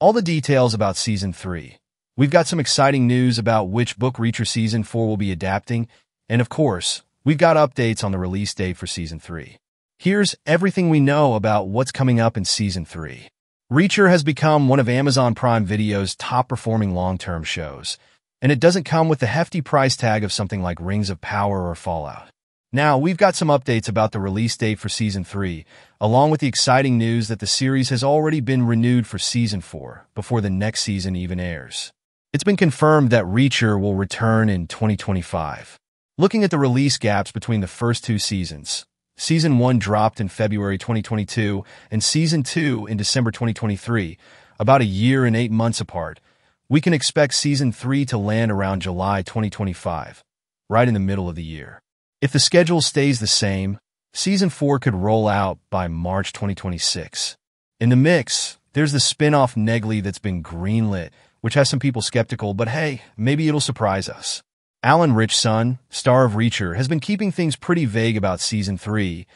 all the details about Season 3. We've got some exciting news about which book Reacher Season 4 will be adapting, and of course, we've got updates on the release date for Season 3. Here's everything we know about what's coming up in Season 3. Reacher has become one of Amazon Prime Video's top-performing long-term shows, and it doesn't come with the hefty price tag of something like Rings of Power or Fallout. Now, we've got some updates about the release date for Season 3, along with the exciting news that the series has already been renewed for Season 4 before the next season even airs. It's been confirmed that Reacher will return in 2025. Looking at the release gaps between the first two seasons, Season 1 dropped in February 2022 and Season 2 in December 2023, about a year and 8 months apart. We can expect Season 3 to land around July 2025, right in the middle of the year. If the schedule stays the same, Season 4 could roll out by March 2026. In the mix, there's the spin-off Negley that's been greenlit, which has some people skeptical, but hey, maybe it'll surprise us. Alan Ritchson, star of Reacher, has been keeping things pretty vague about Season 3,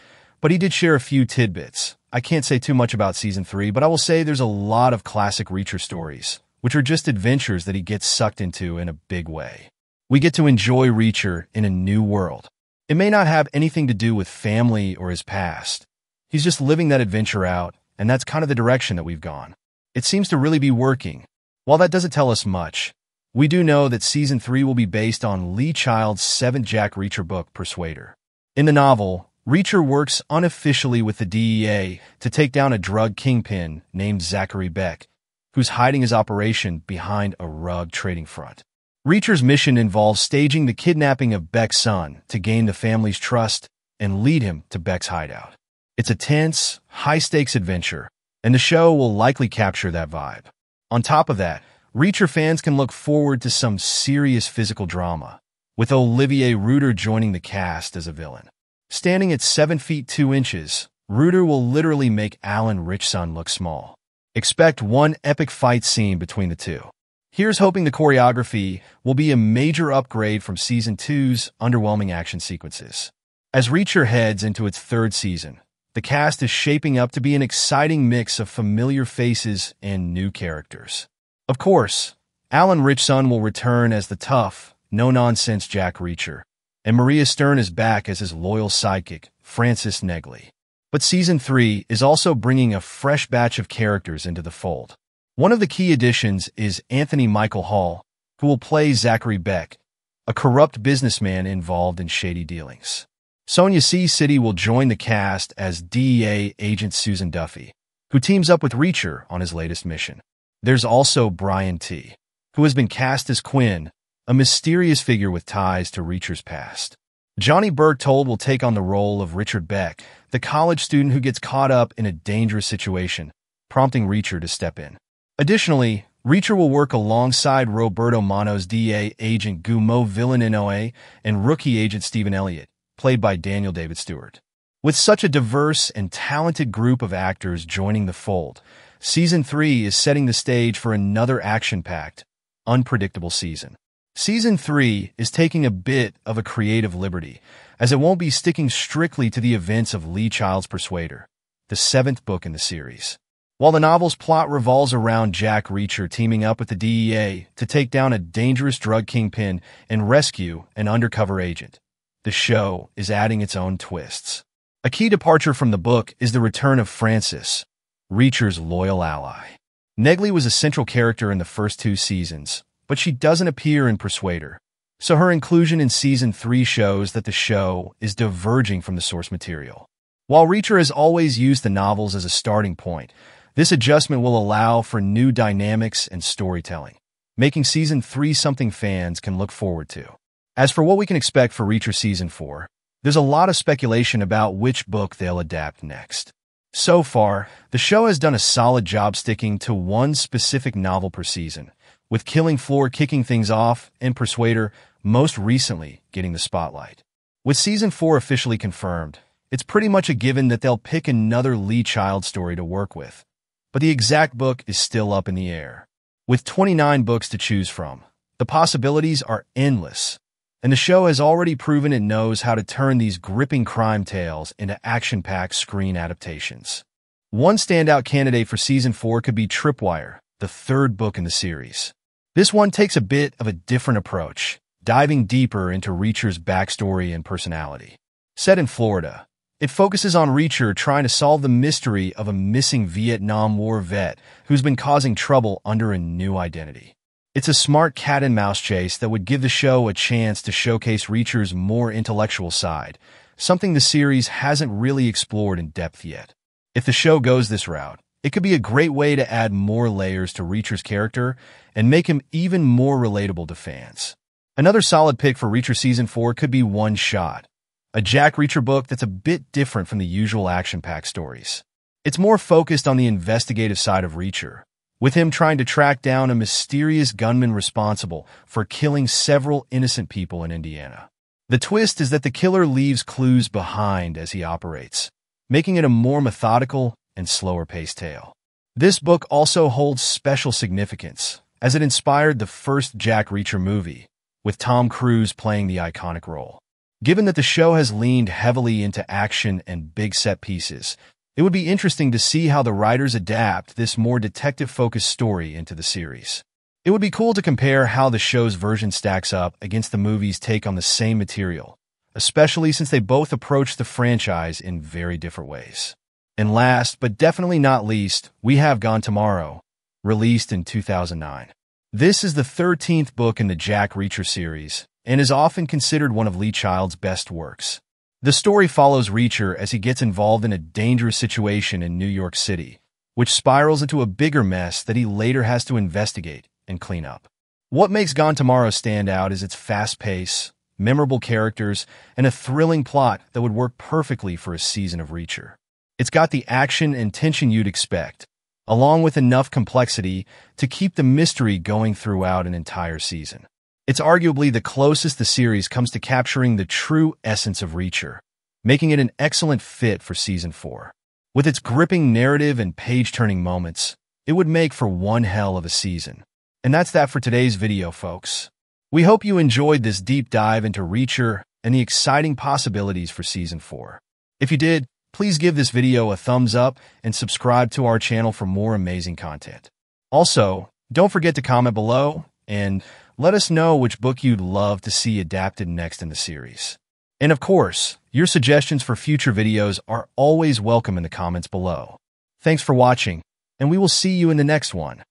but he did share a few tidbits. I can't say too much about Season 3, but I will say there's a lot of classic Reacher stories, which are just adventures that he gets sucked into in a big way. We get to enjoy Reacher in a new world. It may not have anything to do with family or his past. He's just living that adventure out, and that's kind of the direction that we've gone. It seems to really be working. While that doesn't tell us much, we do know that Season 3 will be based on Lee Child's 7th Jack Reacher book, Persuader. In the novel, Reacher works unofficially with the DEA to take down a drug kingpin named Zachary Beck, who's hiding his operation behind a rug trading front. Reacher's mission involves staging the kidnapping of Beck's son to gain the family's trust and lead him to Beck's hideout. It's a tense, high-stakes adventure, and the show will likely capture that vibe. On top of that, Reacher fans can look forward to some serious physical drama, with Olivier Router joining the cast as a villain. Standing at 7 feet 2 inches, Router will literally make Alan Ritchson look small. Expect one epic fight scene between the two. Here's hoping the choreography will be a major upgrade from Season 2's underwhelming action sequences. As Reacher heads into its 3rd season, the cast is shaping up to be an exciting mix of familiar faces and new characters. Of course, Alan Ritchson will return as the tough, no-nonsense Jack Reacher, and Maria Stern is back as his loyal sidekick, Francis Negley. But Season 3 is also bringing a fresh batch of characters into the fold. One of the key additions is Anthony Michael Hall, who will play Zachary Beck, a corrupt businessman involved in shady dealings. Sonia City will join the cast as DEA agent Susan Duffy, who teams up with Reacher on his latest mission. There's also Brian T., who has been cast as Quinn, a mysterious figure with ties to Reacher's past. Johnny Berchtold will take on the role of Richard Beck, the college student who gets caught up in a dangerous situation, prompting Reacher to step in. Additionally, Reacher will work alongside Roberto Mano's DEA agent Gumo Villeneuve and rookie agent Stephen Elliott, played by Daniel David Stewart. With such a diverse and talented group of actors joining the fold, Season 3 is setting the stage for another action-packed, unpredictable season. Season 3 is taking a bit of a creative liberty, as it won't be sticking strictly to the events of Lee Child's Persuader, the 7th book in the series. While the novel's plot revolves around Jack Reacher teaming up with the DEA to take down a dangerous drug kingpin and rescue an undercover agent, the show is adding its own twists. A key departure from the book is the return of Francis, Reacher's loyal ally. Negley was a central character in the first 2 seasons, but she doesn't appear in Persuader, so her inclusion in Season 3 shows that the show is diverging from the source material. While Reacher has always used the novels as a starting point, this adjustment will allow for new dynamics and storytelling, making Season 3 something fans can look forward to. As for what we can expect for Reacher Season 4, there's a lot of speculation about which book they'll adapt next. So far, the show has done a solid job sticking to one specific novel per season, with Killing Floor kicking things off and Persuader most recently getting the spotlight. With Season 4 officially confirmed, it's pretty much a given that they'll pick another Lee Child story to work with. But the exact book is still up in the air. With 29 books to choose from, the possibilities are endless, and the show has already proven it knows how to turn these gripping crime tales into action-packed screen adaptations. One standout candidate for Season 4 could be Tripwire, the third book in the series. This one takes a bit of a different approach, diving deeper into Reacher's backstory and personality. Set in Florida, it focuses on Reacher trying to solve the mystery of a missing Vietnam War vet who's been causing trouble under a new identity. It's a smart cat-and-mouse chase that would give the show a chance to showcase Reacher's more intellectual side, something the series hasn't really explored in depth yet. If the show goes this route, it could be a great way to add more layers to Reacher's character and make him even more relatable to fans. Another solid pick for Reacher Season 4 could be One Shot, a Jack Reacher book that's a bit different from the usual action-packed stories. It's more focused on the investigative side of Reacher, with him trying to track down a mysterious gunman responsible for killing several innocent people in Indiana. The twist is that the killer leaves clues behind as he operates, making it a more methodical and slower-paced tale. This book also holds special significance, as it inspired the first Jack Reacher movie, with Tom Cruise playing the iconic role. Given that the show has leaned heavily into action and big set pieces, it would be interesting to see how the writers adapt this more detective-focused story into the series. It would be cool to compare how the show's version stacks up against the movie's take on the same material, especially since they both approach the franchise in very different ways. And last, but definitely not least, we have Gone Tomorrow, released in 2009. This is the 13th book in the Jack Reacher series, and is often considered one of Lee Child's best works. The story follows Reacher as he gets involved in a dangerous situation in New York City, which spirals into a bigger mess that he later has to investigate and clean up. What makes Gone Tomorrow stand out is its fast pace, memorable characters, and a thrilling plot that would work perfectly for a season of Reacher. It's got the action and tension you'd expect, along with enough complexity to keep the mystery going throughout an entire season. It's arguably the closest the series comes to capturing the true essence of Reacher, making it an excellent fit for Season 4. With its gripping narrative and page-turning moments, it would make for one hell of a season. And that's that for today's video, folks. We hope you enjoyed this deep dive into Reacher and the exciting possibilities for Season 4. If you did, please give this video a thumbs up and subscribe to our channel for more amazing content. Also, don't forget to comment below and let us know which book you'd love to see adapted next in the series. And of course, your suggestions for future videos are always welcome in the comments below. Thanks for watching, and we will see you in the next one.